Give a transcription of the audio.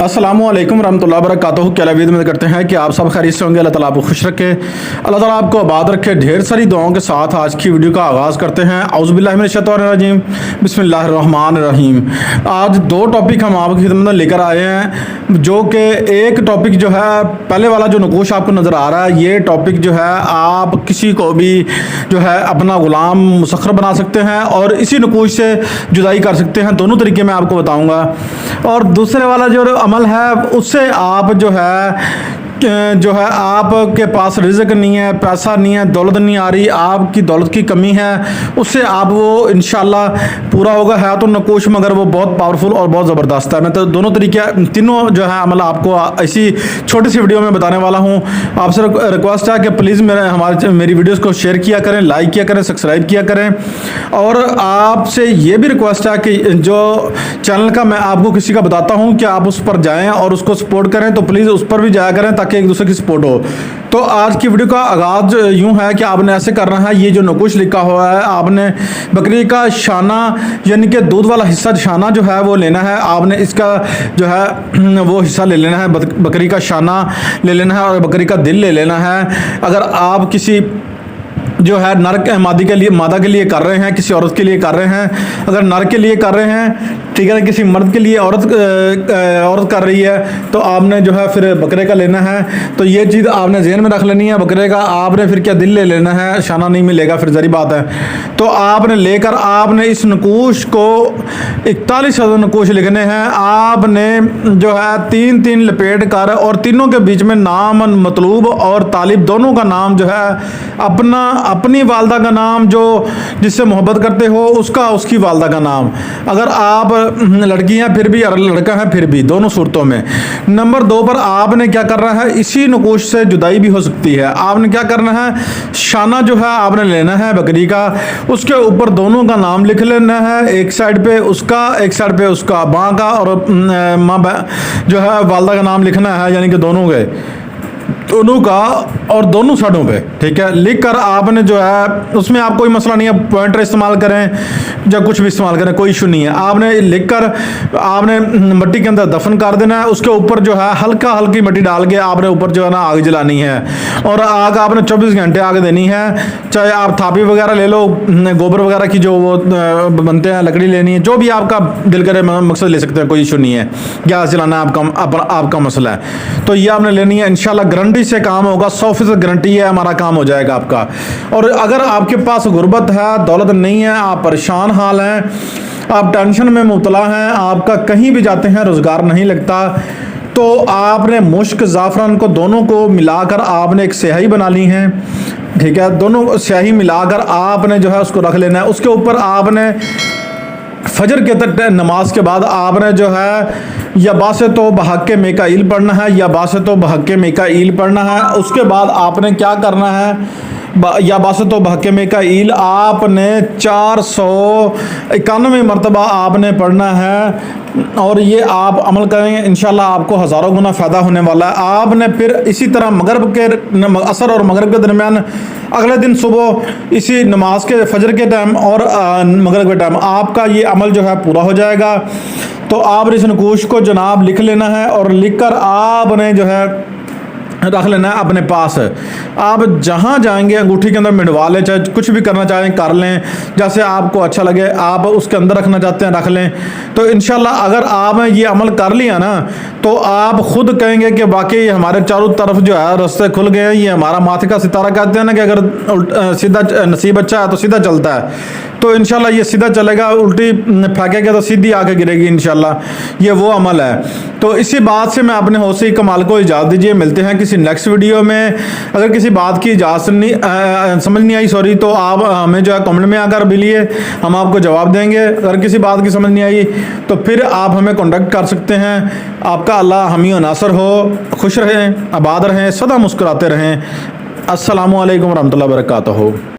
अस्सलामु अलैकुम रहमतुल्लाहि व बरकातहू। क्या उम्मीद में करते हैं कि आप सब खैरियत से होंगे। अल्लाह ताला आपको खुश रखे, अल्लाह ताला आपको आबाद रखे। ढेर सारी दुआओं के साथ आज की वीडियो का आगाज़ करते हैं। औज़ु बिल्लाहि मिनश शैतानिर रजीम, बिस्मिल्लाहिर रहमानिर रहीम। आज दो टॉपिक हम आपकी खिदमत में लेकर आए हैं, जो कि एक टॉपिक जो है, पहले वाला जो नकोश आपको नज़र आ रहा है, ये टॉपिक जो है आप किसी को भी जो है अपना ग़ुलाम मुसख्खर बना सकते हैं और इसी नकोश से जुदाई कर सकते हैं। दोनों तरीके मैं आपको बताऊँगा। और दूसरे वाला जो अमल है, उससे आप जो है आपके पास रिज़्क नहीं है, पैसा नहीं है, दौलत नहीं आ रही, आपकी दौलत की कमी है, उससे आप वो इंशाल्लाह पूरा होगा। है तो नकोश मगर वो बहुत पावरफुल और बहुत ज़बरदस्त है। मैं तो दोनों तरीके, तीनों जो है अमल आपको ऐसी छोटी सी वीडियो में बताने वाला हूँ। आपसे रिक्वेस्ट है कि प्लीज़ मेरी वीडियोस को शेयर किया करें, लाइक किया करें, सब्सक्राइब किया करें। और आपसे ये भी रिक्वेस्ट है कि जो चैनल का मैं आपको किसी का बताता हूँ कि आप उस पर जाएँ और उसको सपोर्ट करें, तो प्लीज़ उस पर भी जाया करें ताकि एक दूसरे की सपोर्ट हो। तो आज की वीडियो का आगाज़ यूं है कि आपने ऐसे करना है, ये जो नकुश लिखा हुआ है, आपने बकरी का शाना यानी कि दूध वाला हिस्सा शाना जो है वो लेना है। आपने इसका जो है वो हिस्सा ले लेना है, बकरी का शाना ले लेना है और बकरी का दिल ले लेना है। अगर आप किसी जो है मादा के लिए कर रहे हैं, किसी औरत के लिए कर रहे हैं, अगर नर के लिए कर रहे हैं, ठीक है, किसी मर्द के लिए औरत कर रही है, तो आपने जो है फिर बकरे का लेना है। तो ये चीज़ आपने ज़हन में रख लेनी है। बकरे का आपने फिर क्या दिल ले लेना है, शाना नहीं मिलेगा, फिर ज़री बात है। तो आपने लेकर आपने इस नकोश को 41,000 नकोश लिखने हैं। आपने जो है तीन तीन लपेट कर और तीनों के बीच में नाम मतलूब और तालिब दोनों का नाम जो है अपनी वालदा का नाम, जो जिससे मोहब्बत करते हो उसका, उसकी वालदा का नाम। अगर आप लड़की हैं फिर भी और लड़का है फिर भी, दोनों सूरतों में। नंबर 2 पर आपने क्या करना है, इसी नकोश से जुदाई भी हो सकती है। आपने क्या करना है, शाना जो है आपने लेना है बकरी का, उसके ऊपर दोनों का नाम लिख लेना है। एक साइड पे उसका, एक साइड पे उसका, माँ का और माँ जो है वालदा का नाम लिखना है, यानी कि दोनों का और दोनों साइडों पे, ठीक है। लिख कर आपने जो है, उसमें आप कोई मसला नहीं है, पॉइंटर इस्तेमाल करें या कुछ भी इस्तेमाल करें, कोई इशू नहीं है। आपने लिख कर आपने मिट्टी के अंदर दफन कर देना है। उसके ऊपर जो है हल्की मिट्टी डाल के आपने ऊपर जो है ना आग जलानी है, और आग आपने 24 घंटे आग देनी है। चाहे आप थापी वगैरह ले लो, गोबर वगैरह की जो वो बनते हैं, लकड़ी लेनी है, जो भी आपका दिल करे मकसद ले सकते हैं, कोई इशू नहीं है। गैस जलाना आपका मसला है, तो ये आपने लेनी है। इंशाल्लाह गारंटी से काम होगा, 100% गारंटी है, हमारा काम हो जाएगा आपका। और अगर आपके पास गुर्बत है, दौलत नहीं है, आप परेशान हाल हैं, आप टेंशन में मुबतला हैं, आपका कहीं भी जाते हैं रोज़गार नहीं लगता, तो आपने मुश्क ज़ाफ़रान को दोनों को मिलाकर आपने एक स्याही बना ली है, ठीक है। दोनों स्याही मिलाकर आपने जो है उसको रख लेना है। उसके ऊपर आपने फजर के तक नमाज के बाद आपने जो है या बासतो बहक़ मिकाईल पढ़ना है, या बासतो बहक़ मिकाईल पढ़ना है। उसके बाद आपने क्या करना है, या बासतो बहक़ मिकाईल आपने 491 मरतबा आपने पढ़ना है। और ये आप अमल करेंगे इंशाल्लाह आपको हज़ारों गुना फ़ायदा होने वाला है। आपने फिर इसी तरह असर और मगरिब के दरमियान अगले दिन सुबह इसी नमाज के फजर के टाइम और मगरिब के टाइम आपका ये अमल जो है पूरा हो जाएगा। तो आप इस नकोश को जनाब लिख लेना है और लिख कर आपने जो है रख लेना है अपने पास। आप जहाँ जाएंगे अंगूठी के अंदर मिटवा लें, चाहे कुछ भी करना चाहें कर लें, जैसे आपको अच्छा लगे। आप उसके अंदर रखना चाहते हैं रख लें। तो इंशाल्लाह अगर आपने ये अमल कर लिया ना, तो आप खुद कहेंगे कि वाकई हमारे चारों तरफ जो है रास्ते खुल गए हैं। ये हमारा माथे का सितारा कहते हैं ना, कि अगर सीधा नसीब अच्छा है तो सीधा चलता है। तो इंशाल्लाह ये सीधा चलेगा, उल्टी फेंकेगा तो सीधी आके गिरेगी इंशाल्लाह। ये वो अमल है। तो इसी बात से मैं अपने हौसले कमाल को इजाज़त दीजिए। मिलते हैं किसी नेक्स्ट वीडियो में। अगर किसी बात की समझ नहीं आई, सॉरी, तो आप हमें जो है कमेंट में आकर मिलिए, हम आपको जवाब देंगे। अगर किसी बात की समझ नहीं आई तो फिर आप हमें कॉन्टेक्ट कर सकते हैं। आपका अल्लाह हामी और नासर हो। खुश रहें, आबाद रहें, सदा मुस्कुराते रहें। अस्सलामु अलैकुम रहमतुल्लाहि व बरकातहू।